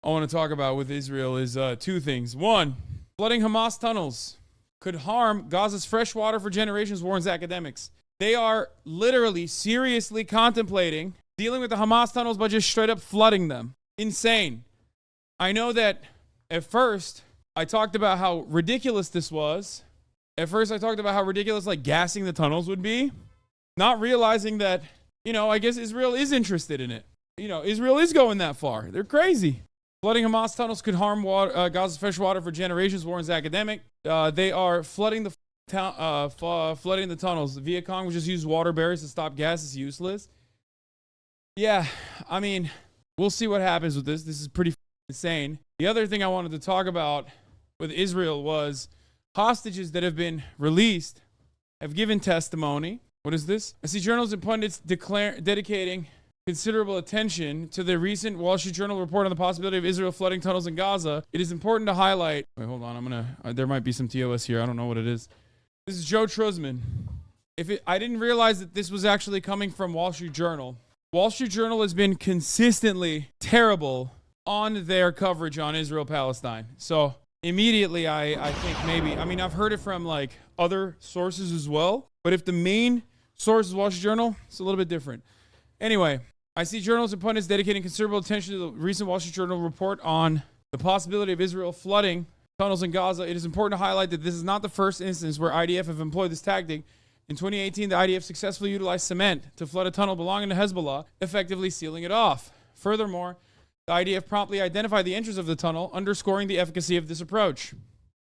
I want to talk about with Israel is two things. One, flooding Hamas tunnels could harm Gaza's fresh water for generations, warns academics. They are literally seriously contemplating dealing with the Hamas tunnels by just straight up flooding them. Insane. I know that at first I talked about how ridiculous this was. At first I talked about how ridiculous like gassing the tunnels would be, not realizing that, I guess Israel is interested in it. Israel is going that far. They're crazy. Flooding Hamas tunnels could harm Gaza's fresh water for generations, warns academic. They are flooding the tunnels. The Vietcong will just use water barriers to stop gas. It's useless. Yeah, I mean, we'll see what happens with this. This is pretty insane. The other thing I wanted to talk about with Israel was hostages that have been released have given testimony. What is this? I see journalists and pundits dedicating considerable attention to the recent Wall Street Journal report on the possibility of Israel flooding tunnels in Gaza. It is important to highlight. Wait, hold on. There might be some TOS here. I don't know what it is. This is Joe Truzman. I didn't realize that this was actually coming from Wall Street Journal. Wall Street Journal has been consistently terrible on their coverage on Israel-Palestine. So immediately I think maybe, I've heard it from like other sources as well, but if the main source is Wall Street Journal, it's a little bit different. Anyway, I see journalists and pundits dedicating considerable attention to the recent Wall Street Journal report on the possibility of Israel flooding tunnels in Gaza. It is important to highlight that this is not the first instance where IDF have employed this tactic. In 2018, the IDF successfully utilized cement to flood a tunnel belonging to Hezbollah, effectively sealing it off. Furthermore, the IDF promptly identified the entrance of the tunnel, underscoring the efficacy of this approach.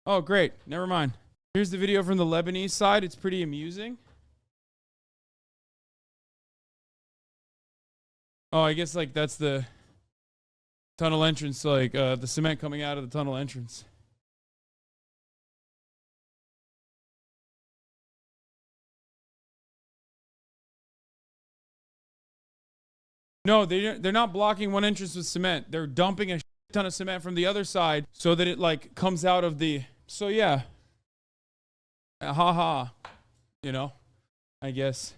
Oh, great. Never mind. Here's the video from the Lebanese side. It's pretty amusing. Oh, I guess like that's the tunnel entrance, like the cement coming out of the tunnel entrance. No, they're not blocking one entrance with cement. They're dumping a ton of cement from the other side so that it like comes out of the. So yeah, haha, I guess.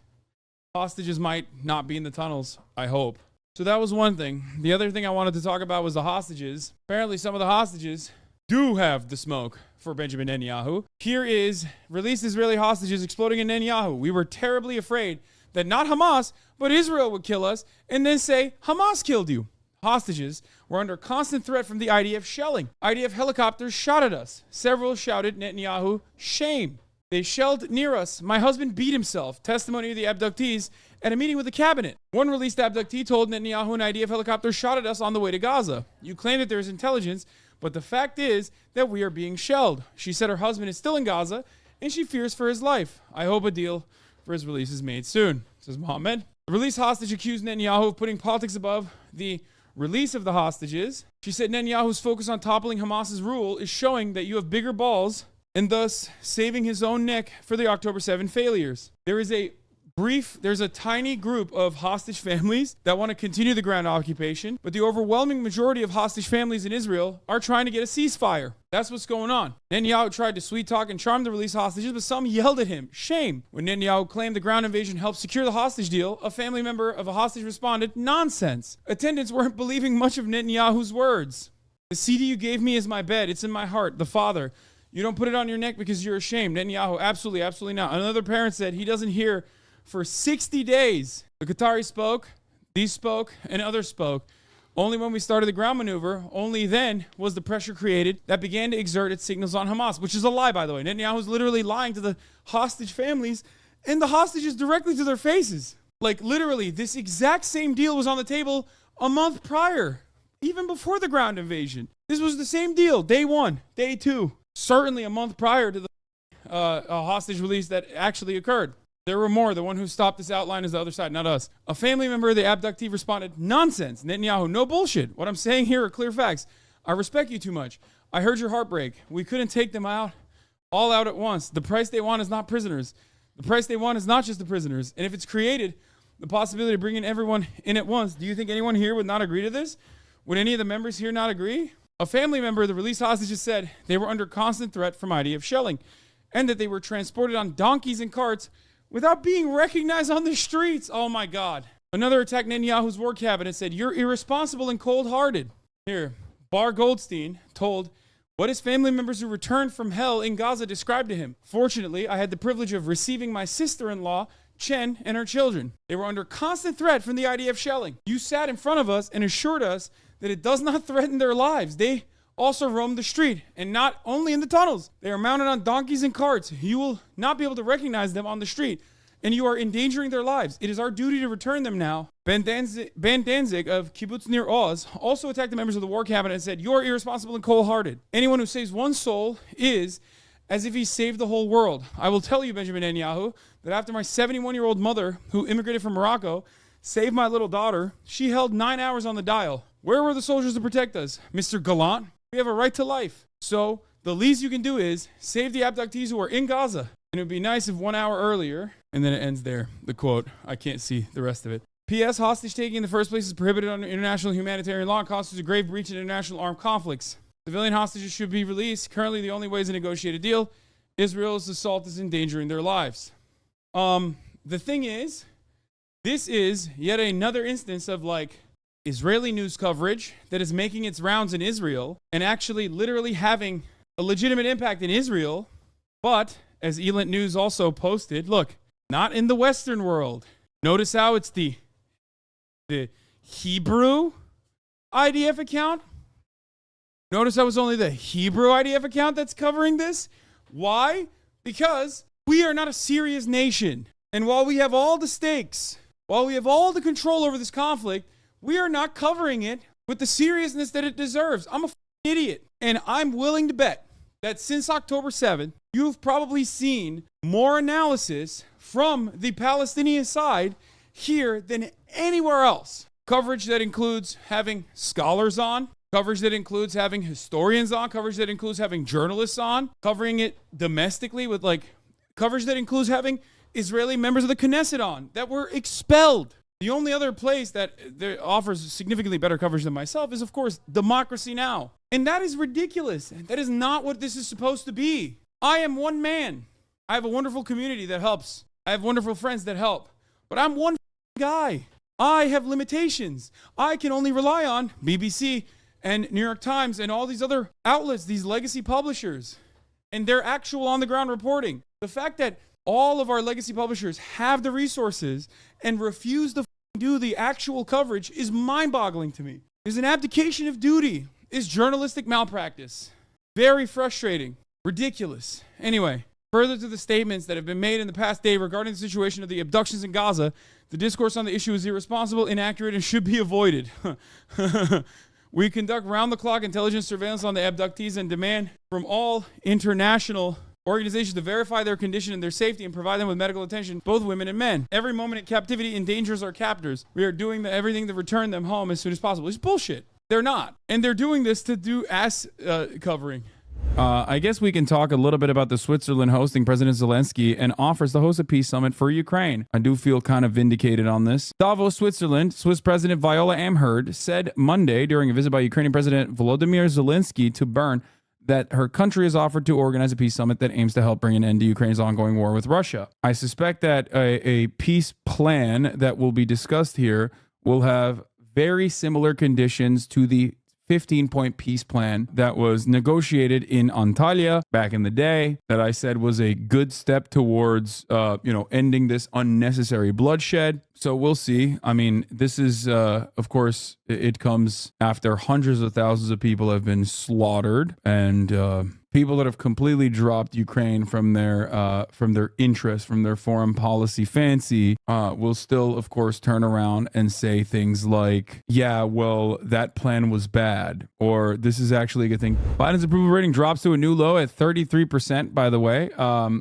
Hostages might not be in the tunnels, I hope. So that was one thing. The other thing I wanted to talk about was the hostages. Apparently some of the hostages do have the smoke for Benjamin Netanyahu. Here is released Israeli hostages exploding in Netanyahu. We were terribly afraid that not Hamas, but Israel would kill us and then say, Hamas killed you. Hostages were under constant threat from the IDF shelling. IDF helicopters shot at us. Several shouted, Netanyahu, shame. They shelled near us. My husband beat himself. Testimony of the abductees at a meeting with the cabinet. One released abductee told Netanyahu an IDF helicopter shot at us on the way to Gaza. You claim that there is intelligence, but the fact is that we are being shelled. She said her husband is still in Gaza, and she fears for his life. I hope a deal for his release is made soon, says Mohammed. The released hostage accused Netanyahu of putting politics above the release of the hostages. She said Netanyahu's focus on toppling Hamas's rule is showing that you have bigger balls and thus saving his own neck for the October 7 failures. There's a tiny group of hostage families that want to continue the ground occupation, but the overwhelming majority of hostage families in Israel are trying to get a ceasefire. That's what's going on. Netanyahu tried to sweet talk and charm the release hostages, but some yelled at him, shame. When Netanyahu claimed the ground invasion helped secure the hostage deal, a family member of a hostage responded, nonsense. Attendants weren't believing much of Netanyahu's words. The CD you gave me is my bed. It's in my heart. The father. You don't put it on your neck because you're ashamed. Netanyahu, absolutely, absolutely not. Another parent said he doesn't hear for 60 days. The Qatari spoke, these spoke, and others spoke. Only when we started the ground maneuver, only then was the pressure created that began to exert its signals on Hamas, which is a lie, by the way. Netanyahu is literally lying to the hostage families and the hostages directly to their faces. Like, literally, this exact same deal was on the table a month prior, even before the ground invasion. This was the same deal, day one, day two. Certainly a month prior to the hostage release that actually occurred. There were more. The one who stopped this outline is the other side, not us. A family member of the abductee responded, nonsense, Netanyahu, no bullshit. What I'm saying here are clear facts. I respect you too much. I heard your heartbreak. We couldn't take them out, all out at once. The price they want is not prisoners. The price they want is not just the prisoners. And if it's created the possibility of bringing everyone in at once, do you think anyone here would not agree to this? Would any of the members here not agree? A family member of the released hostages said they were under constant threat from IDF shelling and that they were transported on donkeys and carts without being recognized on the streets. Oh my God. Another attacked Netanyahu's war cabinet said, you're irresponsible and cold-hearted. Here, Bar Goldstein told what his family members who returned from hell in Gaza described to him. Fortunately, I had the privilege of receiving my sister-in-law, Chen, and her children. They were under constant threat from the IDF shelling. You sat in front of us and assured us that it does not threaten their lives. They also roam the street, and not only in the tunnels. They are mounted on donkeys and carts. You will not be able to recognize them on the street, and you are endangering their lives. It is our duty to return them now. Ben Danzig of Kibbutz Nir Oz also attacked the members of the war cabinet and said, you are irresponsible and cold-hearted. Anyone who saves one soul is as if he saved the whole world. I will tell you, Benjamin Netanyahu, that after my 71-year-old mother, who immigrated from Morocco, saved my little daughter, she held 9 hours on the dial. Where were the soldiers to protect us? Mr. Gallant, we have a right to life. So the least you can do is save the abductees who are in Gaza. And it would be nice if 1 hour earlier, and then it ends there, the quote. I can't see the rest of it. P.S. Hostage taking in the first place is prohibited under international humanitarian law and constitutes a grave breach in international armed conflicts. Civilian hostages should be released. Currently, the only way is to negotiate a deal. Israel's assault is endangering their lives. The thing is, this is yet another instance of like Israeli news coverage that is making its rounds in Israel and actually literally having a legitimate impact in Israel. But as Elent News also posted, look, not in the Western world. Notice how it's the Hebrew IDF account. Notice how it's only the Hebrew IDF account that's covering this. Why? Because we are not a serious nation. And while we have all the stakes, while we have all the control over this conflict, we are not covering it with the seriousness that it deserves. I'm a idiot. And I'm willing to bet that since October 7th, you've probably seen more analysis from the Palestinian side here than anywhere else. Coverage that includes having scholars on, coverage that includes having historians on, coverage that includes having journalists on, covering it domestically with like coverage that includes having Israeli members of the Knesset on that were expelled. The only other place that offers significantly better coverage than myself is, of course, Democracy Now! And that is ridiculous. That is not what this is supposed to be. I am one man. I have a wonderful community that helps. I have wonderful friends that help. But I'm one guy. I have limitations. I can only rely on BBC and New York Times and all these other outlets, these legacy publishers, and their actual on-the-ground reporting. The fact that all of our legacy publishers have the resources and refuse to do the actual coverage is mind-boggling to me. It's an abdication of duty. It's journalistic malpractice. Very frustrating. Ridiculous. Anyway, further to the statements that have been made in the past day regarding the situation of the abductions in Gaza, the discourse on the issue is irresponsible, inaccurate, and should be avoided. We conduct round-the-clock intelligence surveillance on the abductees and demand from all international organizations to verify their condition and their safety and provide them with medical attention, both women and men. Every moment in captivity endangers our captors. We are doing everything to return them home as soon as possible. It's bullshit. They're not. And they're doing this to do ass covering. I guess we can talk a little bit about the Switzerland hosting President Zelensky and offers to host a peace summit for Ukraine. I do feel kind of vindicated on this. Davos, Switzerland, Swiss President Viola Amherd said Monday during a visit by Ukrainian President Volodymyr Zelensky to Bern that her country has offered to organize a peace summit that aims to help bring an end to Ukraine's ongoing war with Russia. I suspect that a peace plan that will be discussed here will have very similar conditions to the 15-point peace plan that was negotiated in Antalya back in the day that I said was a good step towards, ending this unnecessary bloodshed. So we'll see. I mean, this is, of course, it comes after hundreds of thousands of people have been slaughtered and people that have completely dropped Ukraine from their interest, from their foreign policy fancy, will still, of course, turn around and say things like, yeah, well, that plan was bad, or this is actually a good thing. Biden's approval rating drops to a new low at 33%, by the way,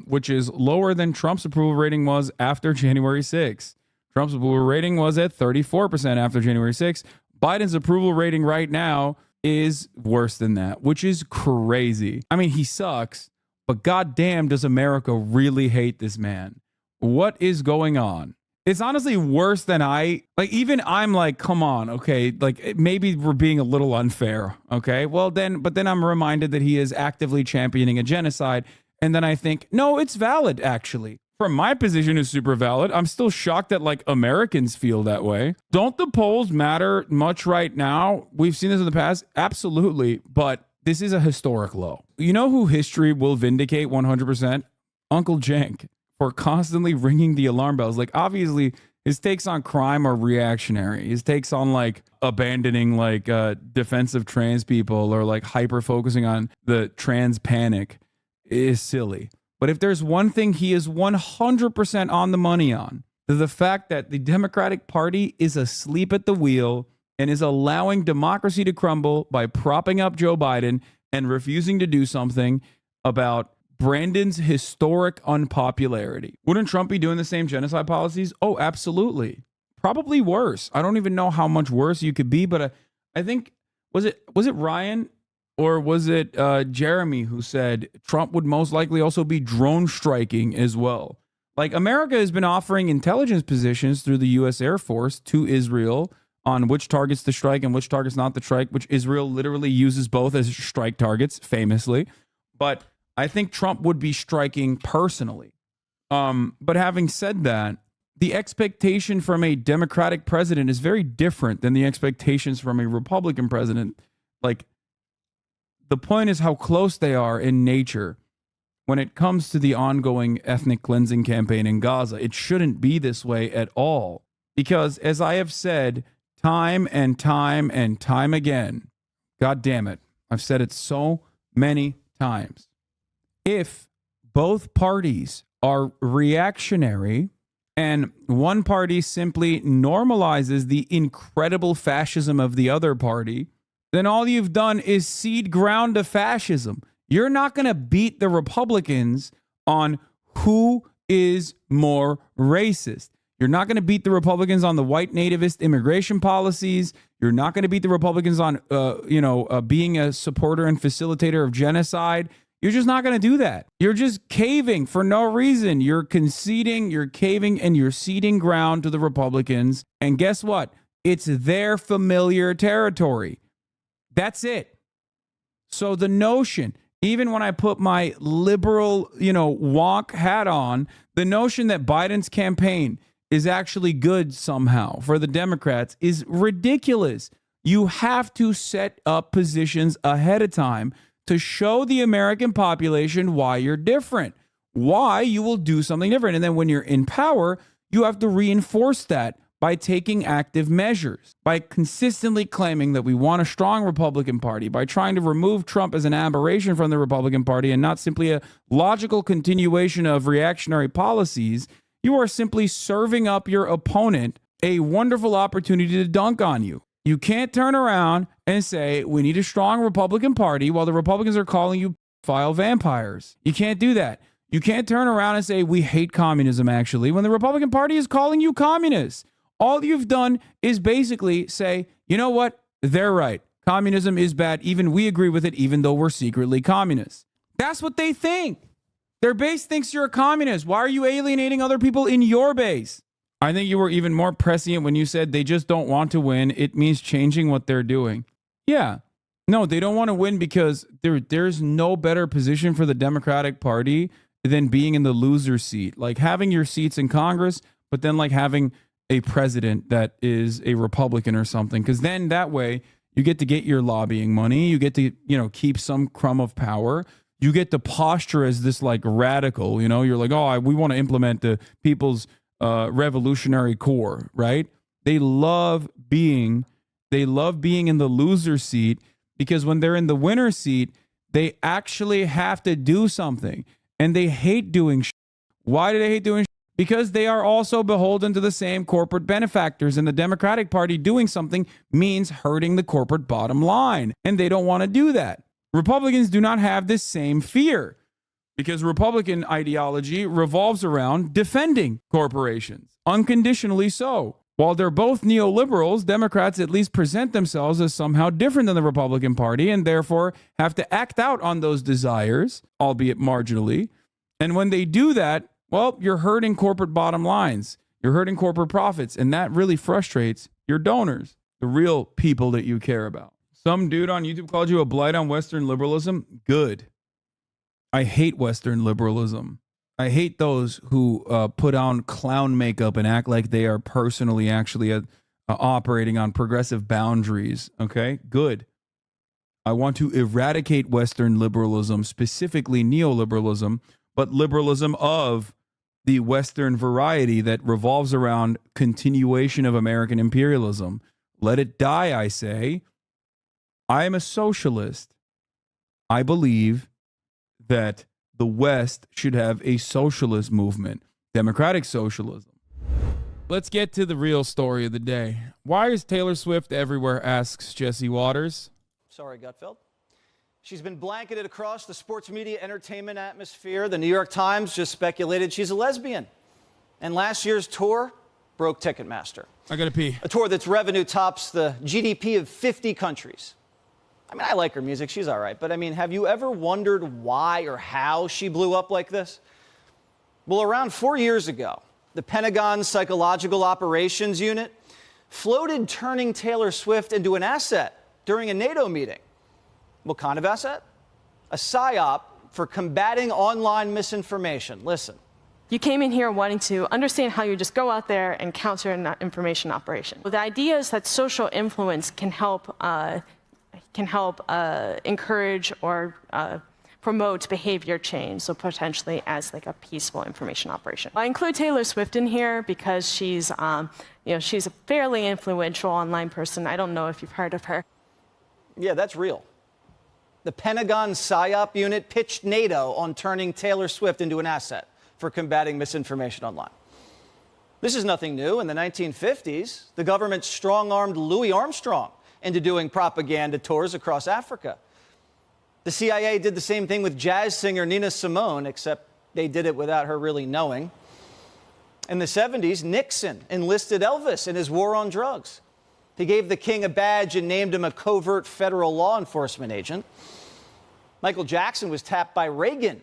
which is lower than Trump's approval rating was after January 6th. Trump's approval rating was at 34% after January 6th. Biden's approval rating right now is worse than that, which is crazy. I mean, he sucks, but goddamn, does America really hate this man? What is going on? It's honestly worse than I'm like, come on, okay, like maybe we're being a little unfair, okay? Well, then I'm reminded that he is actively championing a genocide, and then I think, no, it's valid, actually. from my position is super valid. I'm still shocked that like Americans feel that way. Don't the polls matter much right now? We've seen this in the past. Absolutely. But this is a historic low. You know who history will vindicate 100%? Uncle Cenk, for constantly ringing the alarm bells. Like, obviously, his takes on crime are reactionary. His takes on like abandoning like defense of trans people or like hyper focusing on the trans panic is silly. But if there's one thing he is 100% on the money on, the fact that the Democratic Party is asleep at the wheel and is allowing democracy to crumble by propping up Joe Biden and refusing to do something about Brandon's historic unpopularity. Wouldn't Trump be doing the same genocide policies? Oh, absolutely. Probably worse. I don't even know how much worse you could be, but I think, was it Ryan or was it Jeremy who said Trump would most likely also be drone striking as well? Like, America has been offering intelligence positions through the U.S. Air Force to Israel on which targets to strike and which targets not to strike, which Israel literally uses both as strike targets, famously. But I think Trump would be striking personally. But having said that, the expectation from a Democratic president is very different than the expectations from a Republican president. Like, the point is how close they are in nature. When it comes to the ongoing ethnic cleansing campaign in Gaza, it shouldn't be this way at all. Because as I have said time and time and time again, God damn it, I've said it so many times. If both parties are reactionary and one party simply normalizes the incredible fascism of the other party, then all you've done is seed ground to fascism. You're not going to beat the Republicans on who is more racist. You're not going to beat the Republicans on the white nativist immigration policies. You're not going to beat the Republicans on, being a supporter and facilitator of genocide. You're just not going to do that. You're just caving for no reason. You're conceding, you're caving, and you're ceding ground to the Republicans. And guess what? It's their familiar territory. That's it. So the notion, even when I put my liberal, wonk hat on, the notion that Biden's campaign is actually good somehow for the Democrats is ridiculous. You have to set up positions ahead of time to show the American population why you're different, why you will do something different. And then when you're in power, you have to reinforce that by taking active measures, by consistently claiming that we want a strong Republican Party, by trying to remove Trump as an aberration from the Republican Party and not simply a logical continuation of reactionary policies. You are simply serving up your opponent a wonderful opportunity to dunk on you. You can't turn around and say, we need a strong Republican Party while the Republicans are calling you file vampires. You can't do that. You can't turn around and say, we hate communism, actually, when the Republican Party is calling you communists. All you've done is basically say, you know what? They're right. Communism is bad. Even we agree with it, even though we're secretly communists. That's what they think. Their base thinks you're a communist. Why are you alienating other people in your base? I think you were even more prescient when you said they just don't want to win. It means changing what they're doing. Yeah. No, they don't want to win because there's no better position for the Democratic Party than being in the loser seat. Like having your seats in Congress, but then like having a president that is a Republican or something. Because then that way you get to get your lobbying money. You get to, keep some crumb of power. You get to posture as this like radical, you're like, we want to implement the people's revolutionary core, right? They love being in the loser seat because when they're in the winner seat, they actually have to do something and they hate doing shit. Why do they hate doing shit? Because they are also beholden to the same corporate benefactors, and the Democratic Party doing something means hurting the corporate bottom line, and they don't want to do that. Republicans do not have this same fear because Republican ideology revolves around defending corporations, unconditionally so. While they're both neoliberals, Democrats at least present themselves as somehow different than the Republican Party and therefore have to act out on those desires, albeit marginally. And when they do that, well, you're hurting corporate bottom lines. You're hurting corporate profits, and that really frustrates your donors, the real people that you care about. Some dude on YouTube called you a blight on Western liberalism. Good. I hate Western liberalism. I hate those who put on clown makeup and act like they are personally actually operating on progressive boundaries. Okay, good. I want to eradicate Western liberalism, specifically neoliberalism, but liberalism of the Western variety that revolves around continuation of American imperialism. Let it die, I say. I am a socialist. I believe that the West should have a socialist movement, democratic socialism. Let's get to the real story of the day. Why is Taylor Swift everywhere, asks Jesse Waters. Sorry, Gutfeld. She's been blanketed across the sports media entertainment atmosphere. The New York Times just speculated she's a lesbian. And last year's tour broke Ticketmaster. I gotta pee. A tour that's revenue tops the GDP of 50 countries. I mean, I like her music. She's all right. But I mean, have you ever wondered why or how she blew up like this? Well, around 4 years ago, the Pentagon's Psychological Operations Unit floated turning Taylor Swift into an asset during a NATO meeting. What kind of asset? A PSYOP for combating online misinformation. Listen. You came in here wanting to understand how you just go out there and counter an information operation. Well, the idea is that social influence can help encourage or promote behavior change, so potentially as like a peaceful information operation. I include Taylor Swift in here because she's a fairly influential online person. I don't know if you've heard of her. Yeah, that's real. The Pentagon PSYOP unit pitched NATO on turning Taylor Swift into an asset for combating misinformation online. This is nothing new. In the 1950s, the government strong-armed Louis Armstrong into doing propaganda tours across Africa. The CIA did the same thing with jazz singer Nina Simone, except they did it without her really knowing. In the 70s, Nixon enlisted Elvis in his war on drugs. He gave the king a badge and named him a covert federal law enforcement agent. Michael Jackson was tapped by Reagan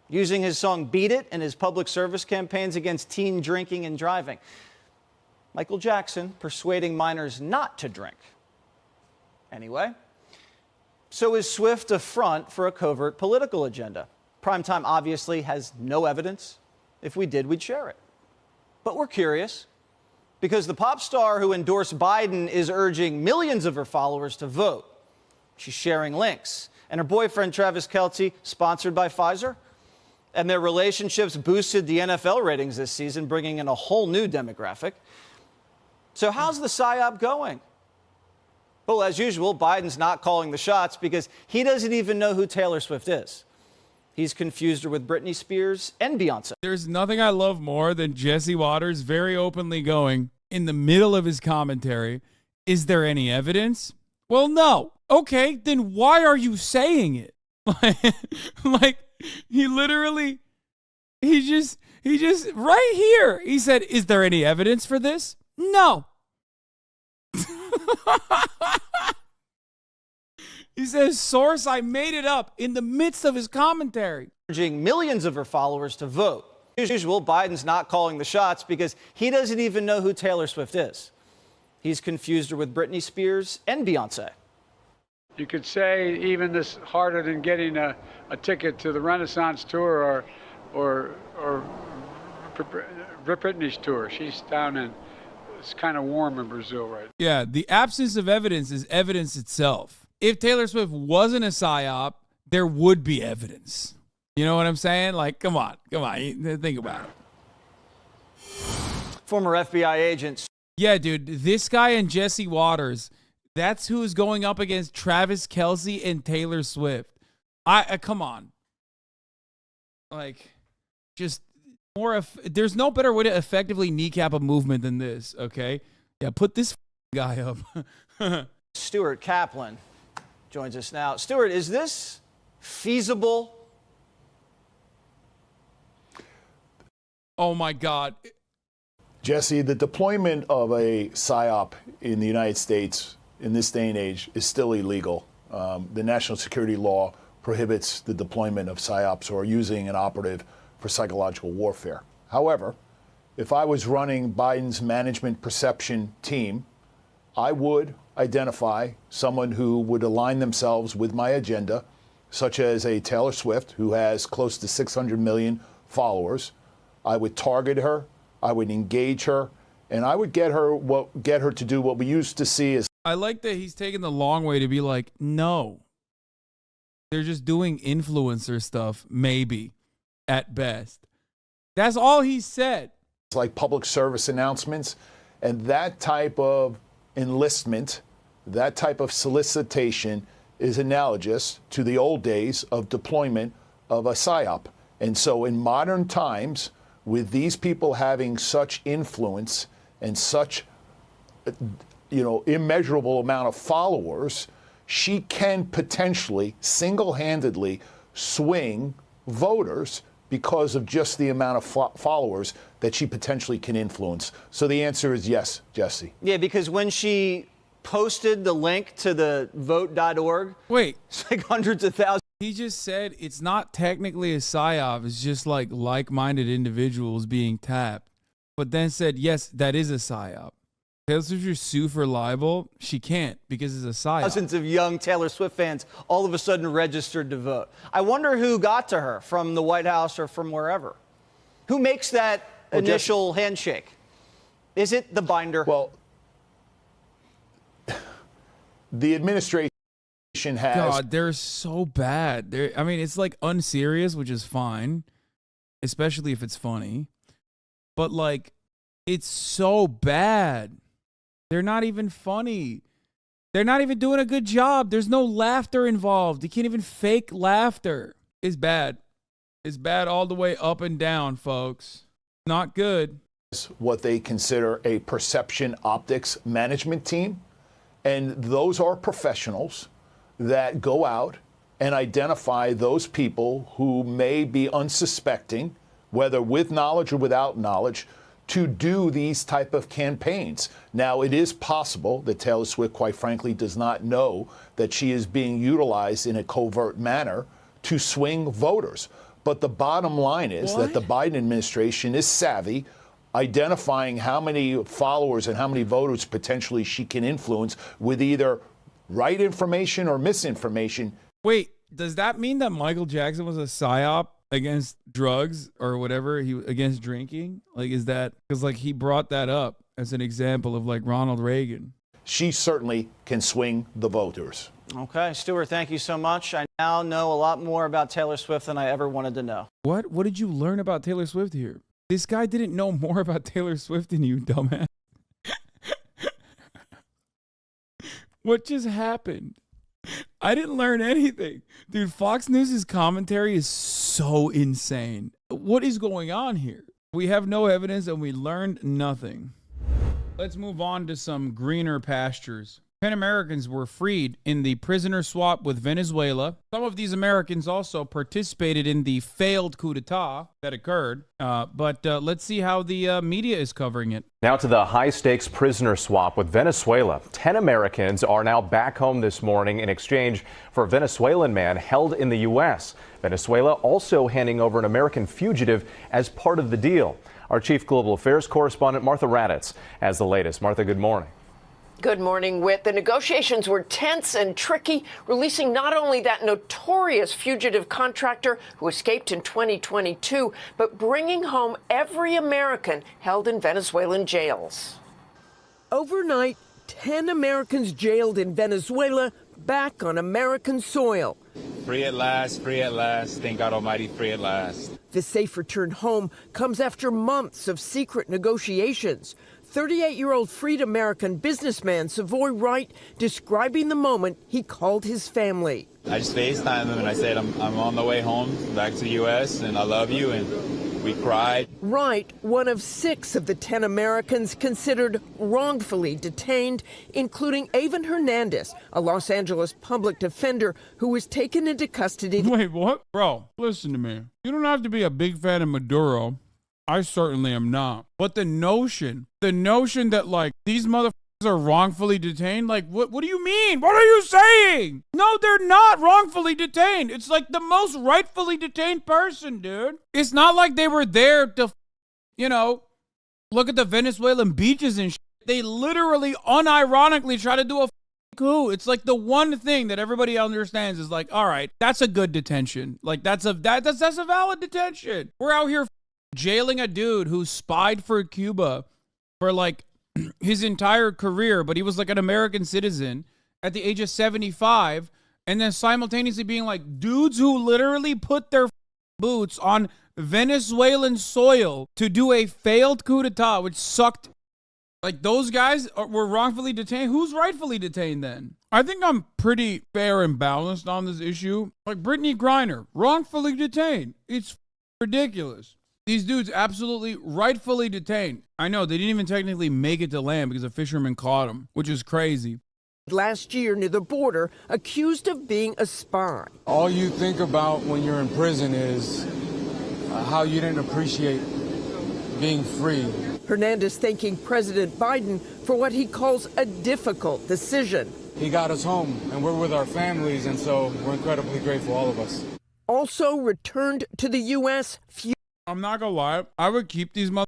using his song Beat It in his public service campaigns against teen drinking and driving. Michael Jackson persuading minors not to drink. Anyway, so is Swift a front for a covert political agenda? Primetime obviously has no evidence. If we did, we'd share it. But we're curious because the pop star who endorsed Biden is urging millions of her followers to vote. She's sharing links. And her boyfriend, Travis Kelce, sponsored by Pfizer. And their relationships boosted the NFL ratings this season, bringing in a whole new demographic. So how's the PSYOP going? Well, as usual, Biden's not calling the shots because he doesn't even know who Taylor Swift is. He's confused her with Britney Spears and Beyonce. There's nothing I love more than Jesse Waters very openly going in the middle of his commentary, is there any evidence? Well, no. Okay, then why are you saying it? Like he just right here, he said, is there any evidence for this? No. He says, source, I made it up in the midst of his commentary. Urging millions of her followers to vote. As usual, Biden's not calling the shots because he doesn't even know who Taylor Swift is. He's confused her with Britney Spears and Beyonce. You could say even this harder than getting a ticket to the Renaissance tour or Britney's tour. She's down in, it's kind of warm in Brazil right now. Yeah, the absence of evidence is evidence itself. If Taylor Swift wasn't a PSYOP, there would be evidence. You know what I'm saying? Like, come on, think about it. Former FBI agents. Yeah, dude, this guy and Jesse Waters, that's who's going up against Travis Kelce and Taylor Swift. Come on. Like, just more. There's no better way to effectively kneecap a movement than this, okay? Yeah, put this guy up. Stuart Kaplan joins us now. Stuart, is this feasible? Oh, my God. Jesse, the deployment of a PSYOP in the United States in this day and age is still illegal. The national security law prohibits the deployment of PSYOPs or using an operative for psychological warfare. However, if I was running Biden's management perception team, I would identify someone who would align themselves with my agenda, such as a Taylor Swift, who has close to 600 million followers. I would target her, I would engage her, and I would get her to do what we used to see as. I like that he's taking the long way to be like, no, they're just doing influencer stuff, maybe, at best. That's all he said. It's like public service announcements, and that type of enlistment, that type of solicitation is analogous to the old days of deployment of a PSYOP. And so in modern times, with these people having such influence and such, immeasurable amount of followers, she can potentially single-handedly swing voters because of just the amount of followers that she potentially can influence. So the answer is yes, Jesse. Yeah, because when she posted the link to the vote.org, wait, it's like hundreds of thousands. He just said it's not technically a psyop. It's just like-minded individuals being tapped. But then said, yes, that is a psyop. Taylor Swift should sue for libel. She can't because it's a psyop. Thousands of young Taylor Swift fans all of a sudden registered to vote. I wonder who got to her from the White House or from wherever. Who makes that initial handshake? Is it the binder? Well, the administration has. God, they're so bad. It's like unserious, which is fine, especially if it's funny. But it's so bad. They're not even funny. They're not even doing a good job. There's no laughter involved. You can't even fake laughter. It's bad. It's bad all the way up and down, folks. Not good. What they consider a perception optics management team. And those are professionals that go out and identify those people who may be unsuspecting, whether with knowledge or without knowledge, to do these type of campaigns. Now, it is possible that Taylor Swift, quite frankly, does not know that she is being utilized in a covert manner to swing voters. But the bottom line is that the Biden administration is savvy, identifying how many followers and how many voters potentially she can influence with either right information or misinformation. Wait, does that mean that Michael Jackson was a psyop against drugs or whatever, against drinking? Is that because he brought that up as an example of Ronald Reagan? She certainly can swing the voters. Okay, Stuart, thank you so much. I now know a lot more about Taylor Swift than I ever wanted to know. What did you learn about Taylor Swift here? This guy didn't know more about Taylor Swift than you, dumbass. What just happened? I didn't learn anything. Dude, Fox News' commentary is so insane. What is going on here? We have no evidence and we learned nothing. Let's move on to some greener pastures. 10 Americans were freed in the prisoner swap with Venezuela. Some of these Americans also participated in the failed coup d'etat that occurred. But let's see how the media is covering it. Now to the high-stakes prisoner swap with Venezuela. 10 Americans are now back home this morning in exchange for a Venezuelan man held in the U.S. Venezuela also handing over an American fugitive as part of the deal. Our chief global affairs correspondent, Martha Raddatz, has the latest. Martha, good morning. Good morning, Whit. The negotiations were tense and tricky, releasing not only that notorious fugitive contractor who escaped in 2022, but bringing home every American held in Venezuelan jails. Overnight, 10 Americans jailed in Venezuela back on American soil. Free at last, thank God Almighty, free at last. The safe return home comes after months of secret negotiations. 38-year-old freed American businessman Savoy Wright describing the moment he called his family. I just FaceTimed them and I said, I'm on the way home back to the U.S. and I love you, and we cried. Wright, one of 6 of the 10 Americans considered wrongfully detained, including Avon Hernandez, a Los Angeles public defender who was taken into custody. Wait, what? Bro, listen to me. You don't have to be a big fan of Maduro. I certainly am not. But the notion that these motherfuckers are wrongfully detained, what do you mean? What are you saying? No, they're not wrongfully detained. It's the most rightfully detained person, dude. It's not like they were there to, look at the Venezuelan beaches and shit. They literally unironically try to do a coup. It's like the one thing that everybody understands is like, all right, that's a good detention. Like that's a valid detention. We're out here jailing a dude who spied for Cuba for like his entire career, but he was like an American citizen at the age of 75, and then simultaneously being like dudes who literally put their boots on Venezuelan soil to do a failed coup d'etat, which sucked. Like, those guys were wrongfully detained. Who's rightfully detained then? I think I'm pretty fair and balanced on this issue. Like, Brittany Griner, wrongfully detained. It's ridiculous. These dudes absolutely rightfully detained. I know, they didn't even technically make it to land because a fisherman caught them, which is crazy. Last year near the border, accused of being a spy. All you think about when you're in prison is how you didn't appreciate being free. Hernandez thanking President Biden for what he calls a difficult decision. He got us home, and we're with our families, and so we're incredibly grateful, all of us. Also returned to the U.S. I'm not gonna lie, I would keep these motherfuckers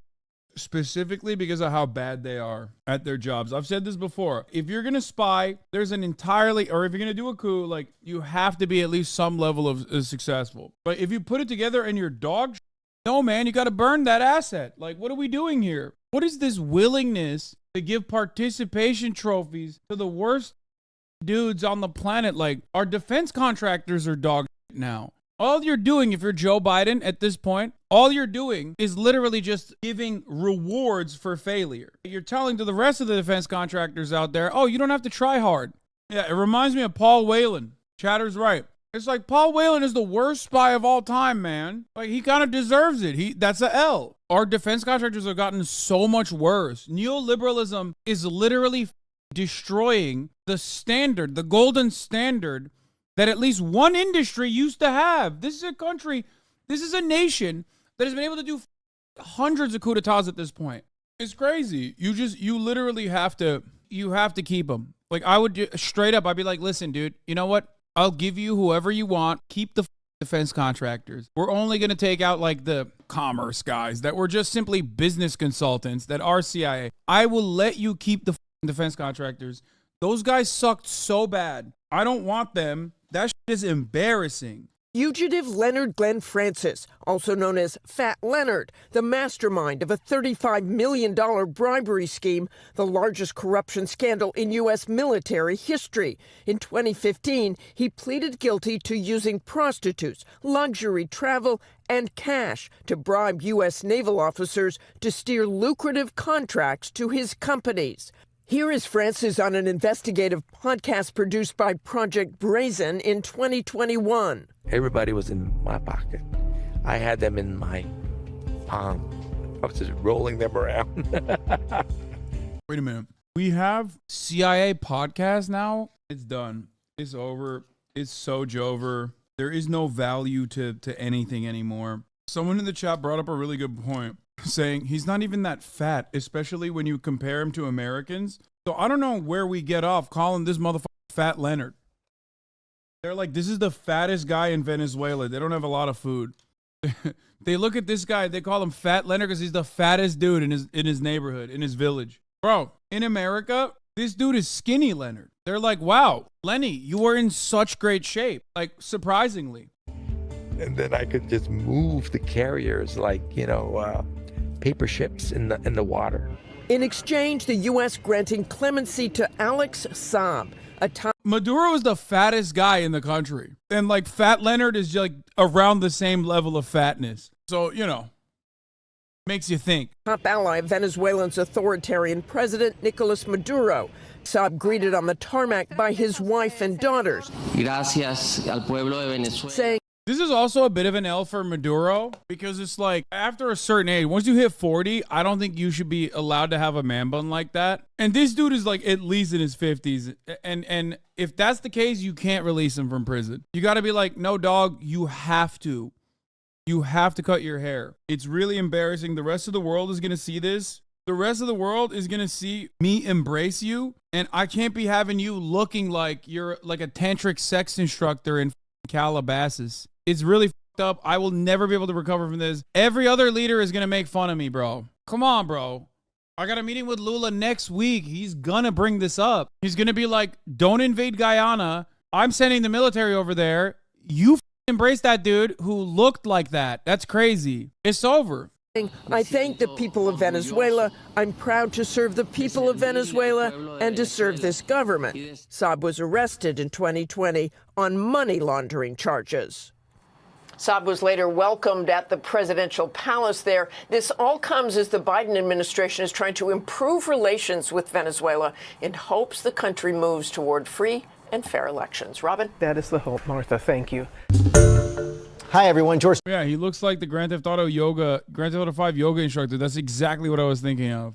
specifically because of how bad they are at their jobs. I've said this before. If you're gonna spy, there's an entirely, or if you're gonna do a coup, like, you have to be at least some level of successful. But if you put it together and you're dog, no, man, you got to burn that asset. Like, what are we doing here? What is this willingness to give participation trophies to the worst dudes on the planet? Like, our defense contractors are dog now. All you're doing, if you're Joe Biden at this point, all you're doing is literally just giving rewards for failure. You're telling to the rest of the defense contractors out there, oh, you don't have to try hard. Yeah, it reminds me of Paul Whelan. Chatter's right. It's like Paul Whelan is the worst spy of all time, man. Like, he kind of deserves it. That's a L. Our defense contractors have gotten so much worse. Neoliberalism is literally destroying the standard, the golden standard that at least one industry used to have. This is a country, this is a nation that has been able to do hundreds of coups d'etats at this point. It's crazy. You literally have to keep them. Like, I would straight up, I'd be like, listen, dude, you know what? I'll give you whoever you want. Keep the defense contractors. We're only going to take out like the commerce guys that were just simply business consultants that are CIA. I will let you keep the defense contractors. Those guys sucked so bad. I don't want them. That shit is embarrassing. Fugitive Leonard Glenn Francis, also known as Fat Leonard, the mastermind of a $35 million bribery scheme, the largest corruption scandal in U.S. military history. In 2015, he pleaded guilty to using prostitutes, luxury travel, and cash to bribe U.S. naval officers to steer lucrative contracts to his companies. Here is Francis on an investigative podcast produced by Project Brazen in 2021. Everybody was in my pocket. I had them in my palm. I was just rolling them around. Wait a minute. We have CIA podcast now? It's done. It's over. It's so jover. There is no value to anything anymore. Someone in the chat brought up a really good point, saying he's not even that fat, especially when you compare him to Americans. So I don't know where we get off calling this motherfucker Fat Leonard. They're like, this is the fattest guy in Venezuela. They don't have a lot of food. They look at this guy, they call him Fat Leonard because he's the fattest dude in his neighborhood, in his village. Bro, in America, this dude is Skinny Leonard. They're like, wow, Lenny, you are in such great shape. Like, surprisingly. And then I could just move the carriers like, paper ships in the water. In exchange, the U.S. granting clemency to Alex Saab, Maduro is the fattest guy in the country. And like Fat Leonard is like around the same level of fatness. So, makes you think. Top ally of Venezuela's authoritarian president, Nicolas Maduro. Saab greeted on the tarmac by his wife and daughters. Gracias al pueblo de Venezuela. Saying, this is also a bit of an L for Maduro because it's like after a certain age, once you hit 40, I don't think you should be allowed to have a man bun like that. And this dude is like at least in his 50s. And if that's the case, you can't release him from prison. You got to be like, no, dog, you have to. You have to cut your hair. It's really embarrassing. The rest of the world is going to see this. The rest of the world is going to see me embrace you. And I can't be having you looking like you're like a tantric sex instructor in Calabasas. It's really fucked up. I will never be able to recover from this. Every other leader is going to make fun of me, bro. Come on, bro. I got a meeting with Lula next week. He's gonna bring this up. He's gonna be like, don't invade Guyana. I'm sending the military over there. You embrace that dude who looked like that. That's crazy. It's over. I thank the people of Venezuela. I'm proud to serve the people of Venezuela and to serve this government. Saab was arrested in 2020 on money laundering charges. Saab was later welcomed at the presidential palace there. This all comes as the Biden administration is trying to improve relations with Venezuela in hopes the country moves toward free and fair elections. Robin? That is the hope, Martha. Thank you. Hi, everyone. George. Yeah, he looks like the Grand Theft Auto 5 yoga instructor. That's exactly what I was thinking of.